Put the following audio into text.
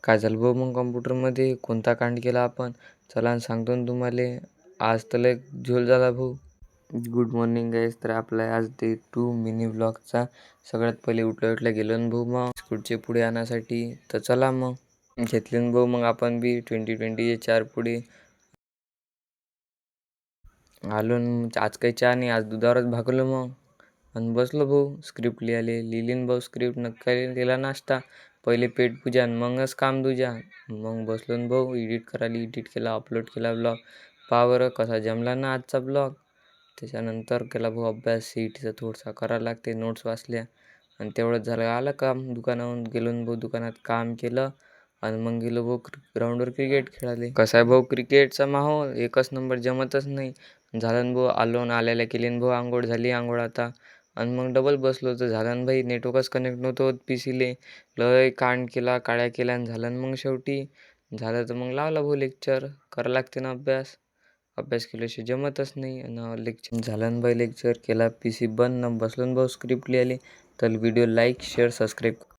काय झालं भाऊ मग कॉम्प्युटरमध्ये कोणता कांड केला आपण? चला आणि सांगतो ना तुम्हाला. आज तर लय झोल झाला भाऊ. गुड मॉर्निंग गाईस. तर आपला आज डे 2 मिनी व्लॉगचा. सगळ्यात पहिले उठल्या गेलो ना भाऊ मग स्कूटचे पुढे आणण्यासाठी. तर चला मग घेतले ना भाऊ मग आपण बी 2020 4 पुढे आलो. आज काही चहा नाही, आज दुधावरच भागलो मग. आणि बसलो भाऊ स्क्रिप्ट लिहिली भाऊ स्क्रिप्ट. नक्की केला नाश्ता, पहिले पेटपूजा आणि मगच काम दूजा. मग बसलो ना भाऊ एडिट करायला. एडिट केला, अपलोड केला ब्लॉग. पहा बरं कसा जमला ना आजचा ब्लॉग. त्याच्यानंतर केला भाऊ अभ्यास. सीईटीचा थोडासा करायला लागते, नोट्स वाचल्या. आणि तेवढंच झालं, आलं काम दुकानावरून. गेलो ना भाऊ दुकानात, काम केलं आणि मग गेलो भाऊ ग्राउंडवर क्रिकेट खेळायला. कसा आहे भाऊ क्रिकेटचा माहोल, एकच नंबर, जमतच नाही. झालं ना भाऊ, आलो ना आल्याला केली ना भाऊ आंघोळ. झाली आंघोळ आता. आणि मग डबल बसलो तर झालं ना भाई, नेटवर्कच कनेक्ट नव्हतं होत पीसीले. लय कांड केला, काळ्या केल्या आणि झालं ना मग शेवटी. झालं तर मग लावला भाऊ लेक्चर. करायला लागते ना अभ्यास. अभ्यास केल्याशिवाय जमतच नाही. आणि लेक्चर झालं ना भाई, लेक्चर केला, पीसी बंद ना बसलो ना भाऊ स्क्रिप्ट लिहायला. तर व्हिडिओ लाईक शेअर सबस्क्राईब